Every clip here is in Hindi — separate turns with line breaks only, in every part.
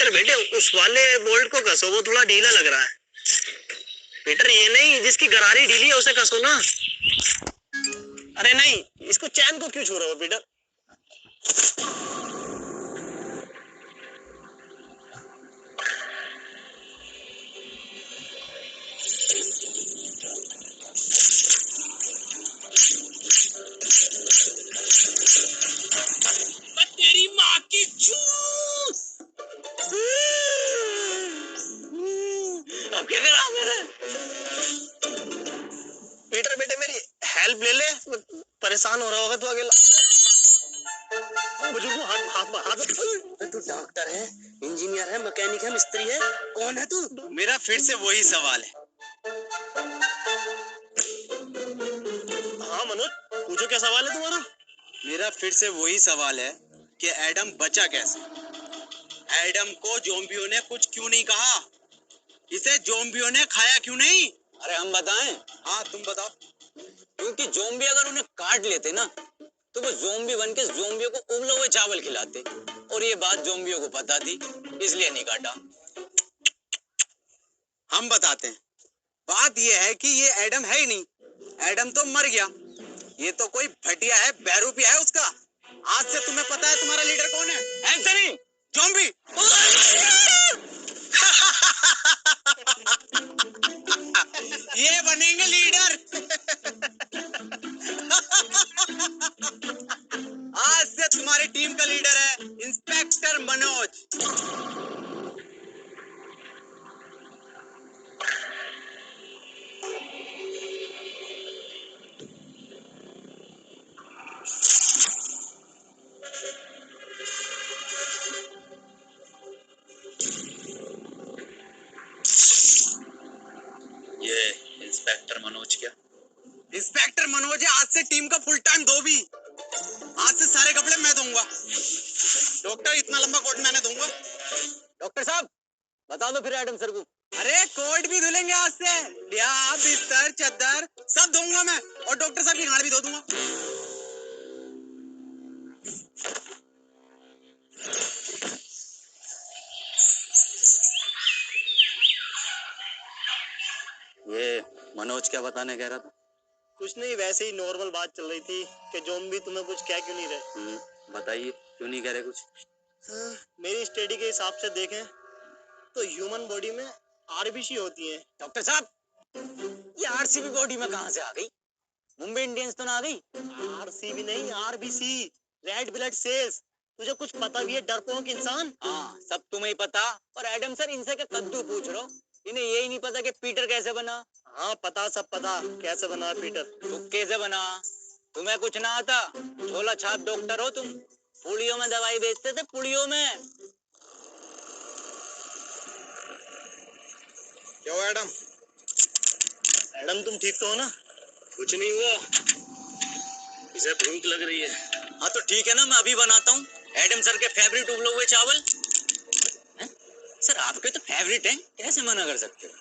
पीटर बेटे उस वाले बोल्ट को कसो, वो थोड़ा ढीला लग रहा है। पीटर ये नहीं, जिसकी गरारी ढीली है उसे कसो ना। अरे नहीं, इसको चैन को क्यों छू रहे हो पीटर? तेरी माँ की चूस। अब क्या करा मेरे? पीटर बेटे मेरी हेल्प ले ले, परेशान हो रहा होगा तू अकेला। बुजुर्ग हाथ हाथ हाथ। तू डॉक्टर है, इंजीनियर है, मैकेनिक है, मिस्त्री है, कौन है तू?
मेरा फिर से वही सवाल है।
हाँ मनोज, पूछो क्या सवाल है तुम्हारा?
मेरा फिर से वही सवाल है कि एडम बचा कैसे? एडम को ज़ॉम्बियों ने कुछ क्यों नहीं कहा? इसे ज़ॉम्बियों ने खाया क्यों नहीं?
अरे हम बताएं?
हाँ तुम बताओ।
क्योंकि ज़ॉम्बी अगर उन्हें काट लेते ना तो वो ज़ॉम्बी बन के ज़ॉम्बियों को उबले हुए चावल खिलाते, और ये बात ज़ॉम्बियों को पता थी, इसलिए नहीं काटा।
हम बताते हैं। बात ये है कि ये एडम है ही नहीं। एडम तो मर गया। ये तो कोई भटिया है, बहरूपिया है उसका। आज से तुम्हें पता है तुम्हारा लीडर कौन है?
एंथनी!
ज़ॉम्बी। ये बनेंगे लीडर। आज से तुम्हारी टीम का लीडर है इंस्पेक्टर मनोज।
ये इंस्पेक्टर मनोज क्या?
इंस्पेक्टर मनोज है आज से टीम का फुल टाइम धोबी। आज से सारे कपड़े मैं दूंगा। डॉक्टर इतना लंबा कोट मैंने दूंगा।
डॉक्टर साहब बता दो फिर एडम सर को।
अरे कोट भी धुलेंगे आज से। लिया बिस्तर चादर सब दूंगा मैं, और डॉक्टर साहब की गाड़ भी धो दूंगा।
ये मनोज क्या बताने कह रहा था?
कुछ नहीं, वैसे ही नॉर्मल बात चल रही थी कि ज़ॉम्बी तुम्हें कुछ कह क्यों नहीं रहे।
बताइए क्यों नहीं कह रहे कुछ?
मेरी स्टडी के हिसाब से देखें तो ह्यूमन बॉडी में आरबीसी होती है।
डॉक्टर साहब ये आरसीबी बॉडी में कहाँ से आ गई? मुंबई इंडियंस तो ना आ गई?
आरसीबी नहीं, आरबीसी, रेड ब्लड सेल्स। तुझे कुछ पता भी है डरपोक इंसान?
हाँ सब तुम्हें ही पता, और एडम सर इनसे क्या कद्दू पूछ रहे हो? इन्हें यही नहीं पता कि पीटर कैसे बना।
हाँ पता, सब पता कैसे बना है पीटर।
तो कैसे बना? तुम्हें कुछ ना आता? झोला छाप डॉक्टर हो तुम। पुड़ियों में दवाई बेचते थे, पुड़ियों में।
क्यों एडम?
मैडम तुम ठीक तो हो ना?
कुछ नहीं हुआ,
इसे भूख लग रही है।
हाँ तो ठीक है ना, मैं अभी बनाता हूँ एडम सर के फेवरेट उबले हुए चावल। हैं? सर आपके तो फेवरेट हैं, कैसे मना कर सकते हो?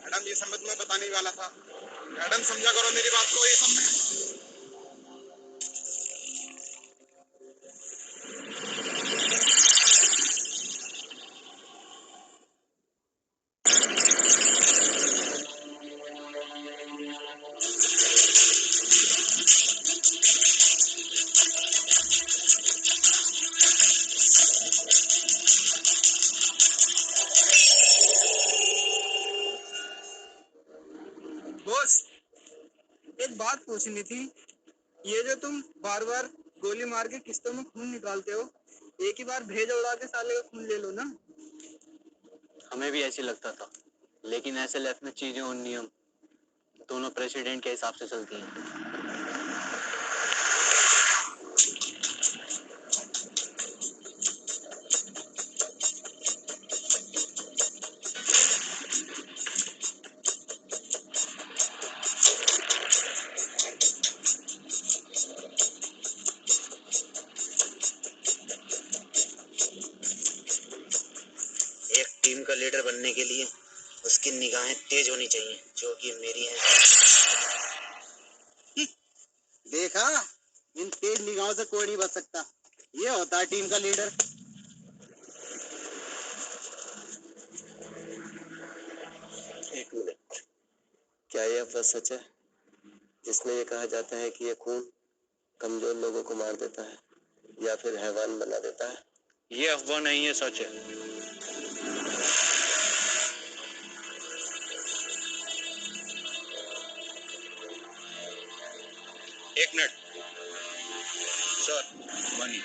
एडम ये सब मैं तुम्हें बताने ही वाला था। एडम समझा करो मेरी बात को, ये सब में बॉस एक बात पूछनी थी। ये जो तुम बार बार गोली मार के किस्तों में खून निकालते हो, एक ही बार भेज उड़ा के साले का खून ले लो ना।
हमें भी ऐसे लगता था, लेकिन ऐसे लेफ्ट में चीजें और नियम दोनों प्रेसिडेंट के हिसाब से चलती हैं।
एक टीम का लीडर बनने के लिए उसकी निगाहें तेज होनी चाहिए, जो कि मेरी हैं।
देखा, इन तेज निगाहों से कोई नहीं बच सकता। ये होता है टीम का लीडर।
एक मिनट, क्या ये अफवाह सच है जिसमें ये कहा जाता है कि ये खून कमजोर लोगों को मार देता है या फिर हैवान बना देता है?
ये अफवाह नहीं है, सच है। एक मिनट सर, मनी।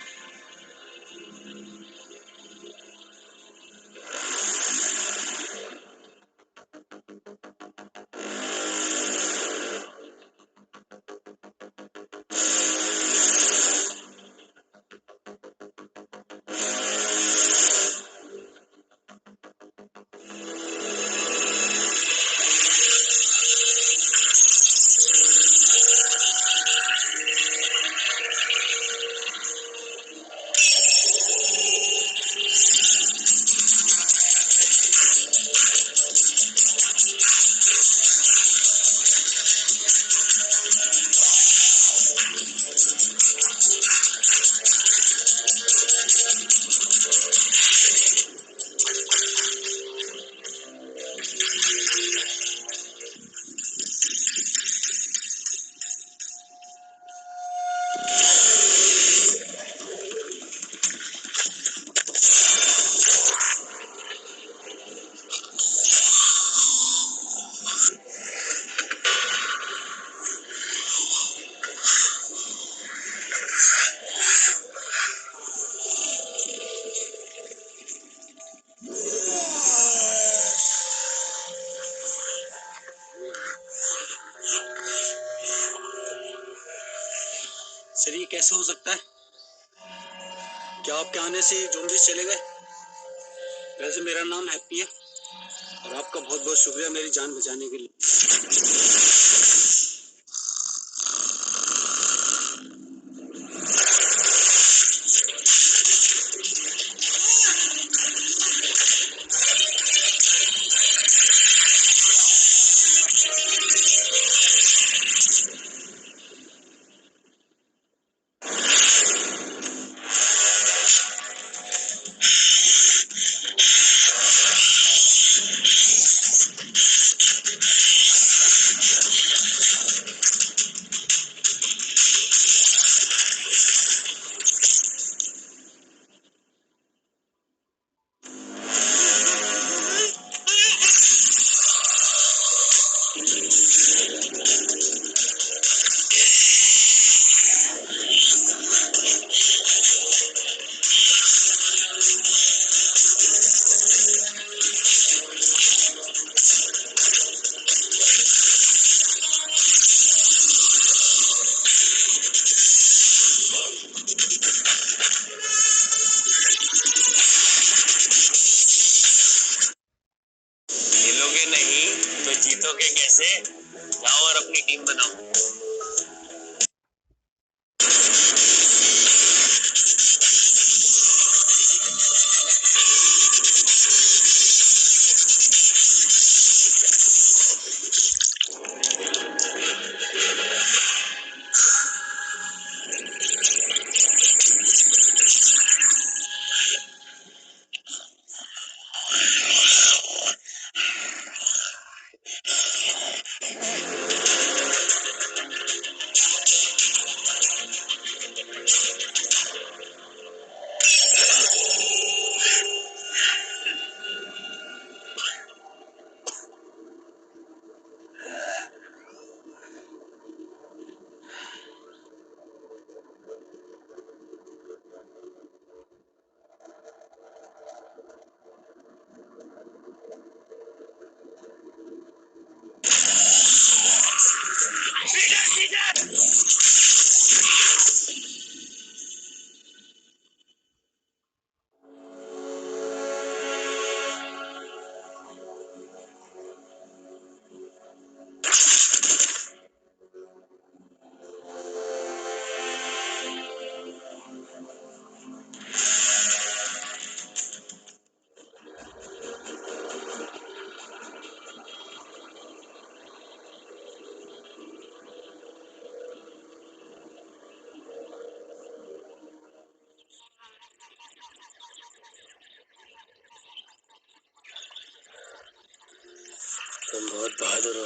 सर, ये कैसे हो सकता है? क्या आपके आने से ज़ॉम्बीज़ चले गए? वैसे मेरा नाम हैप्पी है और आपका बहुत बहुत शुक्रिया मेरी जान बचाने के लिए।
बहुत बहादुर हो।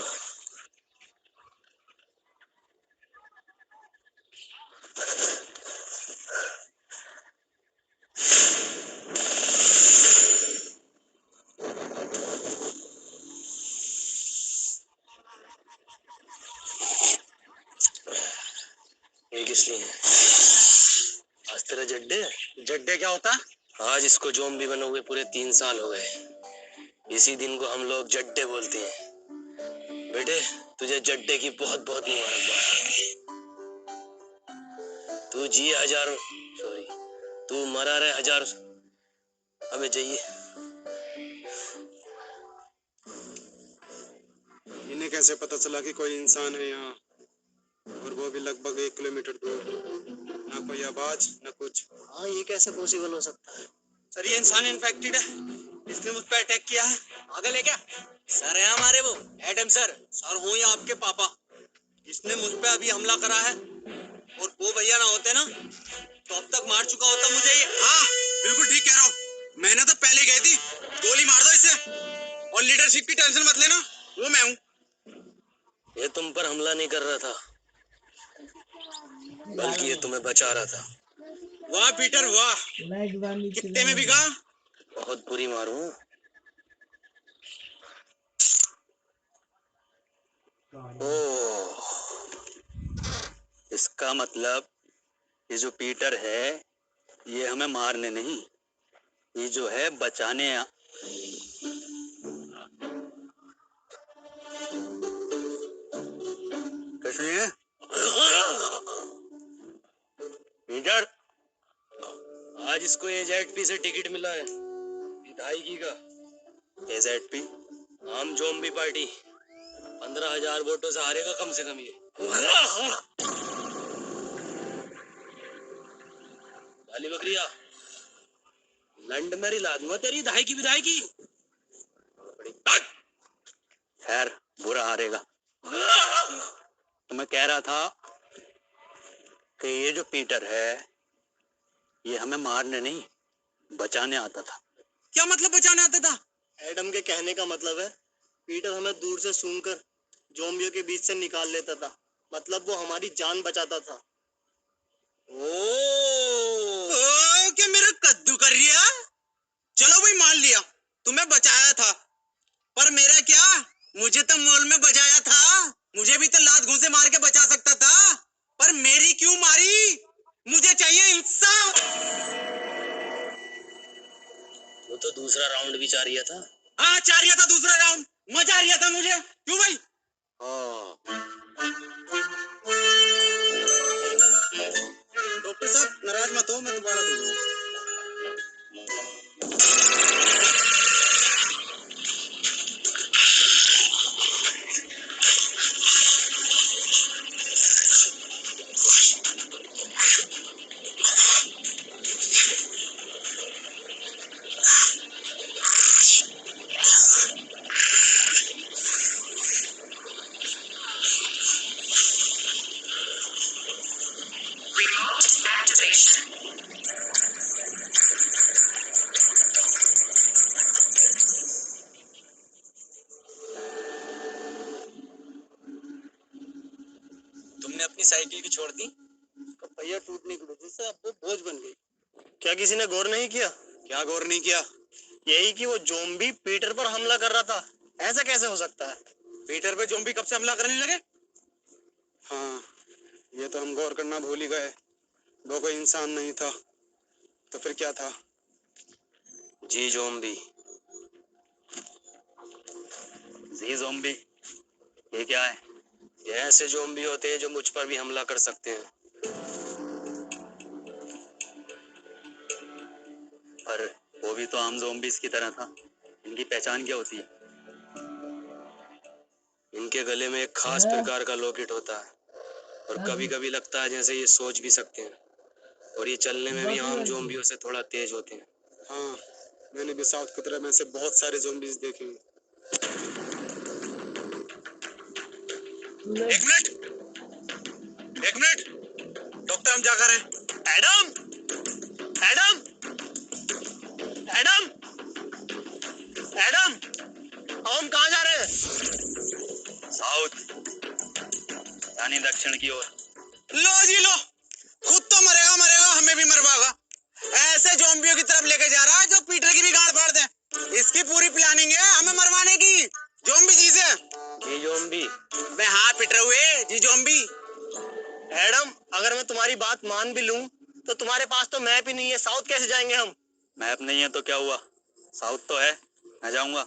ये किस लिए है? आज तेरा जड्डे है?
जड्डे क्या होता है?
आज इसको ज़ॉम्बी बने हुए पूरे 3 साल हो गए। इसी दिन को हम लोग जड्डे बोलते हैं। बेटे तुझे जड्डे की बहुत बहुत मुबारकबाद। तू जी हजार, सॉरी, तू मरा रहे हजार। हमें चाहिए।
इन्हें कैसे पता चला कि कोई इंसान है यहाँ, और वो भी लगभग 1 किलोमीटर दूर? ना कोई आवाज न कुछ।
हाँ ये कैसे पॉसिबल हो सकता है?
सर ये इंसान इन्फेक्टेड है, इसने मुझ पर अटैक किया है। पागल है क्या? सर है हमारे वो एडम सर। सर हो या आपके पापा, इसने मुझ पे अभी हमला करा है, और वो भैया ना होते ना तो अब तक मार चुका होता मुझे ये।
हाँ बिल्कुल ठीक कह रहा हूँ, मैंने तो पहले गई थी। गोली मार दो इसे, और लीडरशिप की टेंशन मत लेना, वो मैं हूँ।
ये तुम पर हमला नहीं कर रहा था, बल्कि ये तुम्हें बचा रहा था।
वाह पीटर वाह, कितने में बिका?
बहुत बुरी मारूं। ओह,
इसका मतलब ये जो पीटर है ये हमें मारने नहीं, ये जो है बचाने कुछ नहीं है।
पीटर, आज इसको एजेडपी से टिकट मिला है, विधायकी का।
एजेडपी?
आम ज़ॉम्बी पार्टी 15,000 वोटों से हारेगा कम से कम ये। काली बकरिया, लंड मेरी लादूंगा तेरी धाई की विधायकी।
खैर बुरा हारेगा। तो मैं कह रहा था कि ये जो पीटर है ये हमें मारने नहीं बचाने आता था।
क्या मतलब बचाने आता था?
एडम के कहने का मतलब है पीटर हमें दूर से सूंघकर ज़ॉम्बियों के बीच से निकाल लेता था, मतलब वो हमारी जान बचाता था।
ओ, क्या मेरा कद्दू कर रही है? चलो भाई मान लिया तुम्हें बचाया था, पर मेरा क्या, मुझे तो मॉल में बचाया था। मुझे भी तो लात घूंसे मार के बचा सकता था, पर मेरी क्यों मारी? मुझे चाहिए इंसाफ।
वो तो दूसरा राउंड भी चाह रहा था।
हाँ चाह रहा था दूसरा राउंड, मजा आ रहा था मुझे। क्यों भाई? डॉक्टर साहब नाराज मत हो, मैं दोबारा दूंगा।
तुमने अपनी साइकिल की छोड़ दी?
उसका पहिया टूटने की वजह से अब वो बोझ बन गई।
क्या किसी ने गौर नहीं किया?
क्या गौर नहीं किया?
यही कि वो ज़ॉम्बी पीटर पर हमला कर रहा था। ऐसा कैसे हो सकता है?
पीटर पे ज़ॉम्बी कब से हमला करने लगे? हाँ ये तो हम गौर करना भूल ही गए, वो कोई इंसान नहीं था तो फिर क्या था?
जी ज़ॉम्बी।
जी ज़ॉम्बी ये क्या है?
ये ऐसे ज़ॉम्बी होते हैं जो मुझ पर भी हमला कर सकते हैं।
पर वो भी तो आम ज़ॉम्बीज़ की तरह था, इनकी पहचान क्या होती है?
इनके गले में एक खास प्रकार का लॉकेट होता है, और कभी कभी लगता है जैसे ये सोच भी सकते हैं, और ये चलने में भी आम ज़ॉम्बियों से थोड़ा तेज होते हैं।
हाँ मैंने भी साउथ की तरह में से बहुत सारे ज़ॉम्बीज़ देखे हैं। एक मिनट, एक मिनट, डॉक्टर हम क्या कर रहे हैं?
एडम, एडम, एडम, एडम, हम कहाँ जा रहे हैं?
साउथ यानी दक्षिण की ओर।
लो जी लो, खुद तो मरेगा मरेगा, हमें भी मरवाएगा। ऐसे ज़ॉम्बियों की तरफ लेके जा रहा है जो पीटर की भी गांड फाड़ दे। इसकी पूरी प्लानिंग है हमें मरवाने की। ज़ॉम्बी जी से।
जी ज़ॉम्बी?
बे हाँ पीटर हुए जी ज़ॉम्बी।
एडम, अगर मैं तुम्हारी बात मान भी लूं तो तुम्हारे पास तो मैप ही नहीं है, साउथ कैसे जाएंगे हम?
मैप नहीं है तो क्या हुआ, साउथ तो है, मैं जाऊंगा।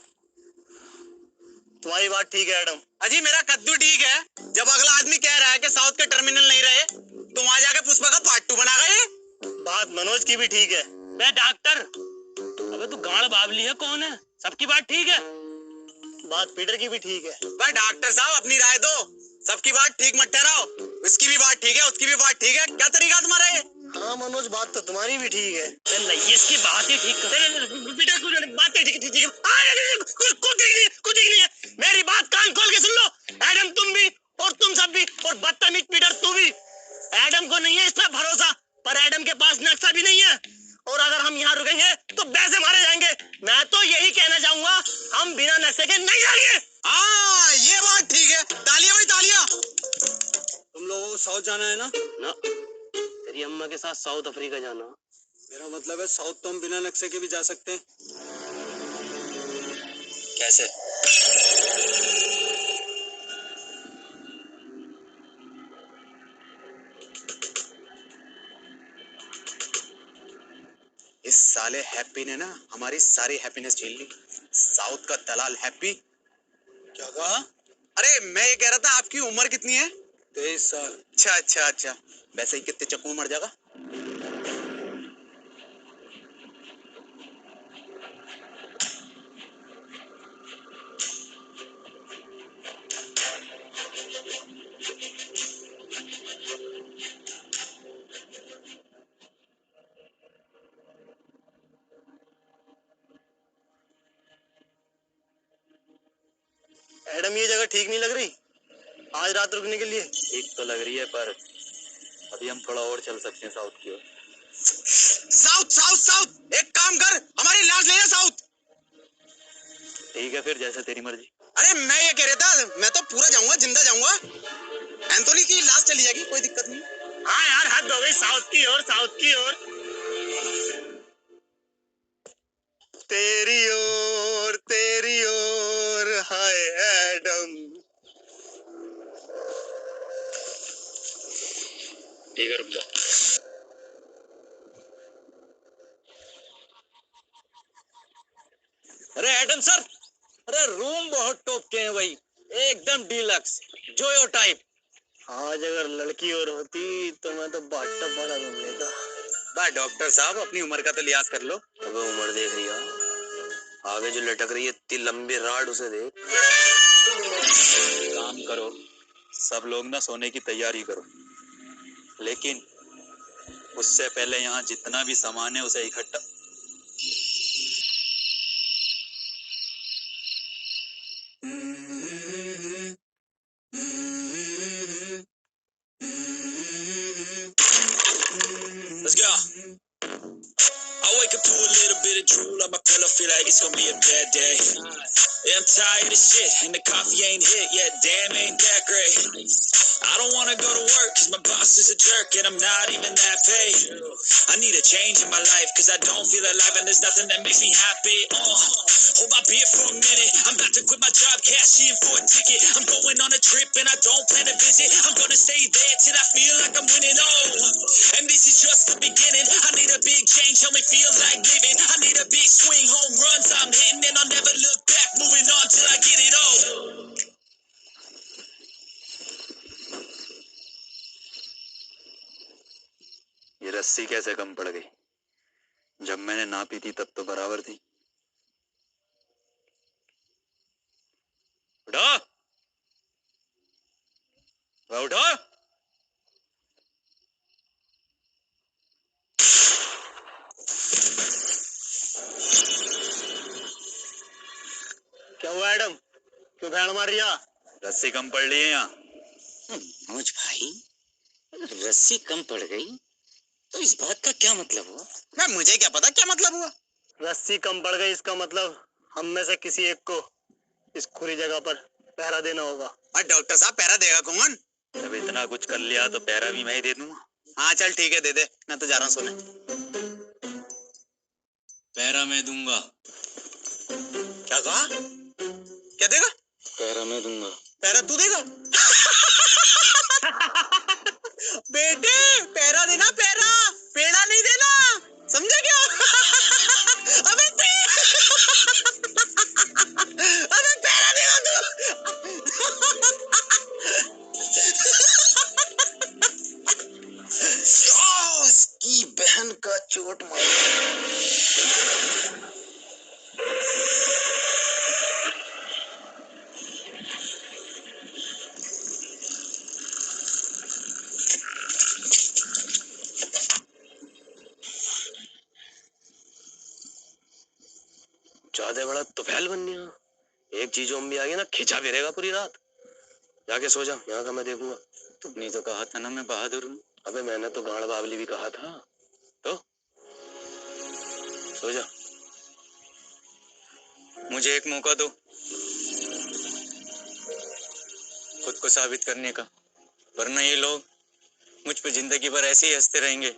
तुम्हारी बात ठीक है एडम।
अजी मेरा कद्दू ठीक है। जब अगला आदमी कह रहा है कि साउथ के टर्मिनल नहीं रहे तो वहां जाके पुष्पा का पार्ट 2 बना गए।
बात मनोज की भी ठीक है। मैं डॉक्टर, अबे तू गाड़ बाबली है, कौन है? सबकी बात ठीक है। बात पीटर की भी ठीक है।
भाई डॉक्टर साहब अपनी राय दो, सबकी बात ठीक मत ठहराओ। इसकी भी बात ठीक है, उसकी भी बात ठीक है, क्या तरीका तुम्हारा ये?
हाँ मनोज, बात तो तुम्हारी भी ठीक है। नहीं, इसकी बात ही ठीक कर। पीटर कुछ बात ठीक है, कुछ नहीं है। मेरी बात कान खोल के सुन लो। एडम तुम भी और तुम सब भी, और बदतमीज पीटर तू भी। एडम को नहीं है इस पर भरोसा, पर एडम के पास नक्शा भी नहीं है, और अगर हम यहाँ रुकेंगे तो वैसे मारे जाएंगे। मैं तो यही कहना चाहूंगा, हम बिना नक्शे के नहीं जाएंगे।
हाँ ये बात ठीक है, तालियां भाई तालियां। तुम लोगों को साउथ जाना है ना?
ना, तेरी अम्मा के साथ साउथ अफ्रीका जाना।
मेरा मतलब है साउथ तो हम बिना नक्शे के भी जा सकते हैं।
कैसे?
इस साले हैप्पी ने ना हमारी सारी हैप्पीनेस छीन ली। साउथ का दलाल हैप्पी।
क्या कहा? अरे मैं ये कह रहा था आपकी उम्र कितनी है?
23 साल।
अच्छा, वैसे ही कितने चक्कू में मर जाएगा।
एडम, ये जगह ठीक नहीं लग रही आज रात रुकने के लिए।
ठीक तो लग रही है, पर अभी हम थोड़ा और चल सकते हैं साउथ की ओर।
साउथ साउथ साउथ, एक काम कर हमारी लाश ले जा साउथ।
ठीक है फिर, जैसे तेरी मर्जी।
अरे मैं ये कह रहा था, मैं तो पूरा जाऊंगा, जिंदा जाऊंगा। एंथोनी की लाश चली जाएगी, कोई दिक्कत नहीं।
हाँ यार, हद हो गई, साउथ की ओर, साउथ की ओर। तेरी ओर हाय एडम।
ठीक है, रुक जा।
अरे एडम सर, अरे रूम बहुत टॉप के हैं भाई, एकदम डीलक्स जोयो टाइप।
आज अगर लड़की और होती तो मैं तो बाटअप वाला रूम लेता।
भाई डॉक्टर साहब, अपनी उम्र का तो लिहाज कर लो।
अब उम्र देख रही है, आगे जो लटक रही है इतनी लंबी राड, उसे देख।
काम करो, सब लोग ना सोने की तैयारी करो, लेकिन उससे पहले यहाँ जितना भी सामान है उसे इकट्ठा।
Let's go. I wake up to a little bit of drool on my pillow, feel like it's gonna be a bad day. Yeah, I'm tired of shit, and the coffee ain't hit yet, damn ain't that great. I don't wanna go to work, cause my boss is a jerk, and I'm not even that paid. I need a change in my life, cause I don't feel alive, and there's nothing that makes me happy. Hold my beer for a minute, I'm about to quit my job, cash in for a ticket. I'm going on a trip, and I don't plan to visit. I'm gonna stay there till I feel like I'm winning, and this is just the beginning. I need a big change, help me feel like living. I need a big swing, home runs I'm hitting, and I'll never look back, moving on till I get it all.
ये रस्सी कैसे कम पड़ गई? जब मैंने नापी थी तब तो बराबर थी। उठो, उठो।
क्या हुआ एडम, क्यों भैंड मार रिया?
रस्सी कम पड़ रही है यहाँ।
मनोज भाई, रस्सी कम पड़ गई तो इस बात का क्या मतलब हुआ?
मैं मुझे क्या पता क्या मतलब हुआ।
रस्सी कम पड़ गई, इसका मतलब हम में से किसी एक को इस खुली जगह पर पहरा देना होगा।
और डॉक्टर साहब पैरा देगा कौन?
जब इतना कुछ कर लिया तो पैरा भी मैं ही दे दूंगा।
हाँ चल ठीक है, दे दे, मैं तो जा रहा हूँ सोने।
पैरा मैं दूंगा।
क्या कहा? क्या देगा?
पैरा मैं दूंगा।
पैरा तू देगा? बेटे पैरा देना, पैरा, पेड़ा नहीं देना, समझे क्या? अबे अबे पैरा देगा तू।
की बहन का चोट मार। ज्यादा बड़ा तुफैल बन गया। एक चीजों में भी आ गया ना, खिंचा फिरेगा पूरी रात। जाके सो जा, यहाँ का मैं देखूंगा।
तुमने तो कहा था ना मैं बहादुर हूँ।
अबे मैंने तो गाड़ बावली भी कहा था। तो सो जा।
मुझे एक मौका दो खुद को साबित करने का, वरना ये लोग मुझ पे जिंदगी भर ऐसे ही हंसते रहेंगे।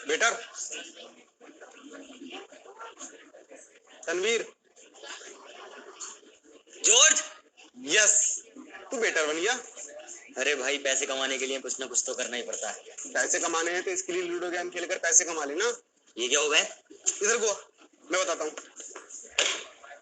Better, Tanveer,
George.
यस, तू बेटर बन गया।
अरे भाई पैसे कमाने के लिए कुछ ना कुछ तो करना ही पड़ता है।
पैसे कमाने हैं तो इसके लिए लूडो गेम खेलकर पैसे कमा लेना।
ये क्या हो गया?
इधर को, मैं बताता हूँ।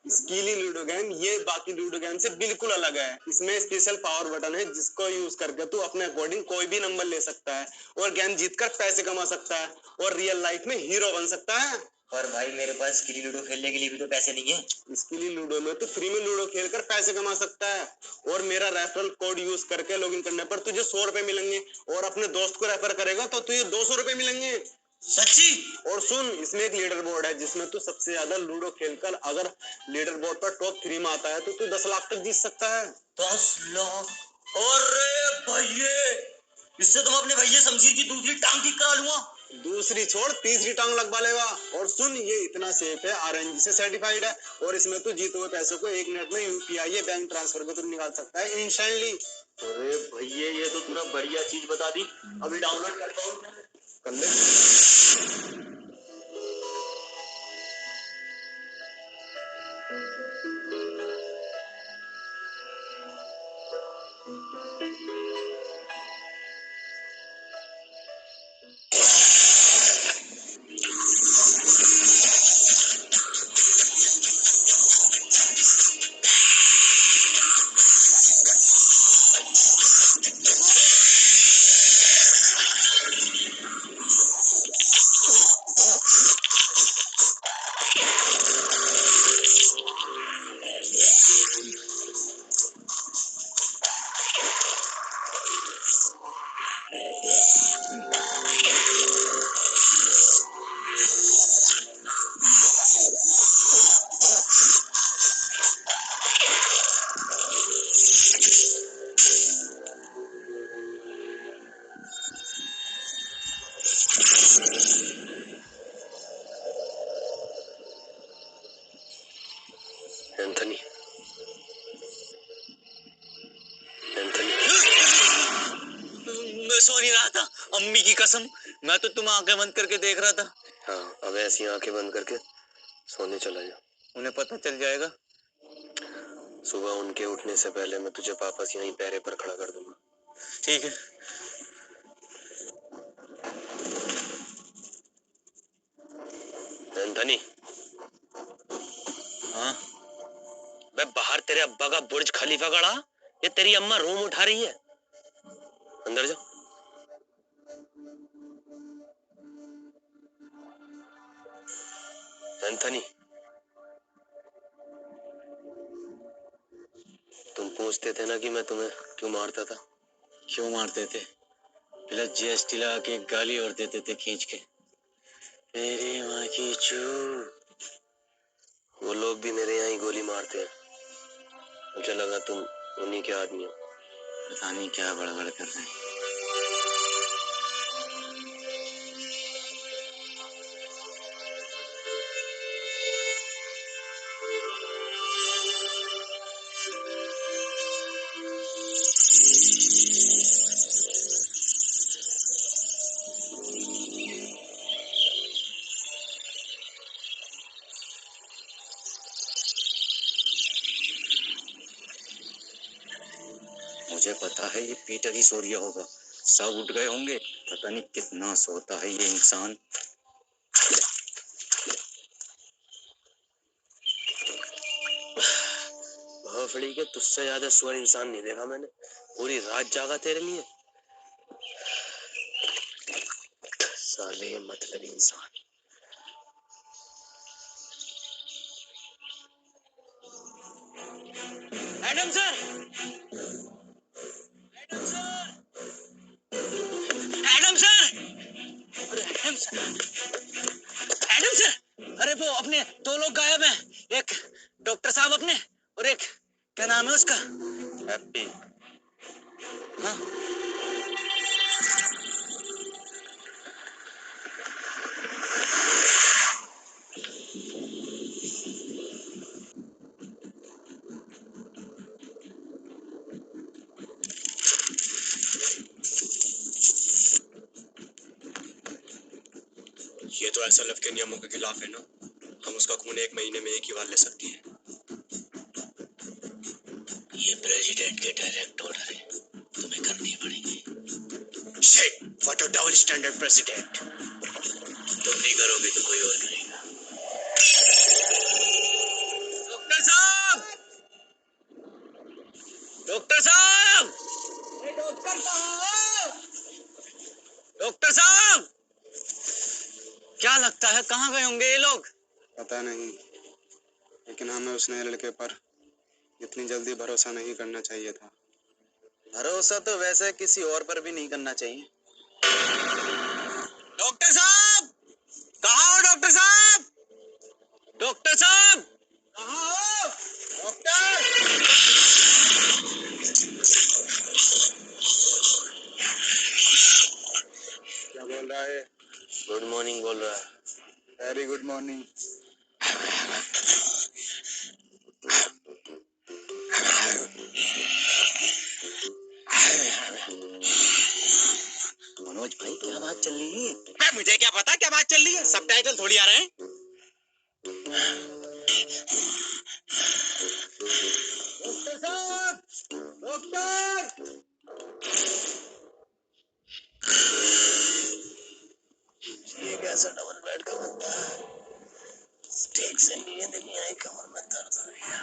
स्कीली लूडो गेम ये बाकी लूडो गेम से बिल्कुल अलग है। इसमें स्पेशल पावर बटन है जिसको यूज करके तू अपने अकॉर्डिंग कोई भी नंबर ले सकता है और गेम जीतकर पैसे कमा सकता है और रियल लाइफ में हीरो बन सकता है।
पर भाई मेरे पास स्किली लूडो खेलने के लिए भी तो पैसे नहीं है।
स्कीली लूडो में तू फ्री में लूडो खेलकर पैसे कमा सकता है और मेरा रेफरल कोड यूज करके लॉगिन करने पर तुझे 100 रुपए मिलेंगे और अपने दोस्त को रेफर करेगा तो तुझे 200 रुपए मिलेंगे।
सच्ची?
और सुन, इसमें एक लीडर बोर्ड है जिसमें तू सबसे ज्यादा लूडो खेलकर अगर लीडर बोर्ड पर टॉप 3 में आता है तो तू 10 लाख तक जीत सकता है।
10 लाख? अरे भैये, इससे तो मैं अपने भैया शमशीर की दूसरी टांग ठीक करा लूंगा।
दूसरी छोड़ तीसरी टांग लगवा लेगा। और सुन, ये इतना सेफ है, आरएनजी से सर्टिफाइड है और इसमें तू जीते हुए पैसों को 1 मिनट में यूपीआई या बैंक ट्रांसफर को तू निकाल सकता है इंस्टेंटली।
अरे भैया ये तो पूरा बढ़िया चीज बता दी, अभी डाउनलोड करता हूँ।
कर ले।
एंथनी, एंथनी,
मैं सो नहीं रहा था, अम्मी की कसम, मैं तो तुम आंखें बंद करके देख रहा था।
हाँ अब ऐसी आंखें बंद करके सोने चला जा।
उन्हें पता चल जाएगा।
सुबह उनके उठने से पहले मैं तुझे वापस यहीं पैरे पर खड़ा कर दूंगा।
ठीक है।
एंथनी,
हाँ
मैं बाहर तेरे अब्बा का बुर्ज खलीफा खड़ा, ये तेरी अम्मा रूम उठा रही है। अंदर जा। एंथनी, पूछते थे ना कि मैं तुम्हें क्यों मारता था।
क्यों मारते थे? प्लस जीएसटी लगा के गाली और देते थे खींच के।
मेरी माँ की चू। वो लोग भी मेरे यहाँ ही गोली मारते हैं। मुझे लगा तुम उन्हीं के आदमी हो।
पता नहीं क्या बड़बड़ कर रहे हैं। मुझे पता है ये पीटर ही सो रहा होगा। सब उठ गए होंगे। पता नहीं कितना सोता है ये इंसान।
भोसड़ी के तुझसे ज्यादा सुअर इंसान नहीं देखा मैंने। पूरी रात जागा तेरे लिए। साले ये मतलब इंसान।
Adam sir, Adam sir, Adam sir, अरे एडम सर, एडम सर, अरे वो अपने दो लोग गायब हैं। एक डॉक्टर साहब अपने, और एक क्या नाम है उसका?
हैप्पी।
हाँ,
ये तो ऐसा लव के नियमों के खिलाफ है ना। हम उसका खून 1 महीने में 1 ही बार ले सकती है।
ये प्रेसिडेंट के डायरेक्ट ऑर्डर है, तुम्हें करनी पड़ेगी।
Shit! What a double standard president!
तुम नहीं करोगे तो कोई और करेगा।
डॉक्टर साहब, डॉक्टर साहब, डॉक्टर साहब, डॉक्टर साहब, क्या लगता है कहाँ गए होंगे ये लोग?
पता नहीं, लेकिन हमें उस नए लड़के पर इतनी जल्दी भरोसा नहीं करना चाहिए था।
भरोसा तो वैसे किसी और पर भी नहीं करना चाहिए।
डॉक्टर साहब, कहाँ हो डॉक्टर साहब? डॉक्टर साहब, कहाँ हो? डॉक्टर,
क्या बोल रहा है?
गुड मॉर्निंग बोल रहा है।
Very good morning.
मनोज भाई क्या बात चल रही है?
मैं मुझे क्या पता क्या बात चल रही है, सबटाइटल थोड़ी आ रहे हैं। डॉक्टर साहब, डॉक्टर,
ये कैसा डबल बेड का बंदा है। ठीक से नींद नहीं आई, कमर में दर्द हो रही है।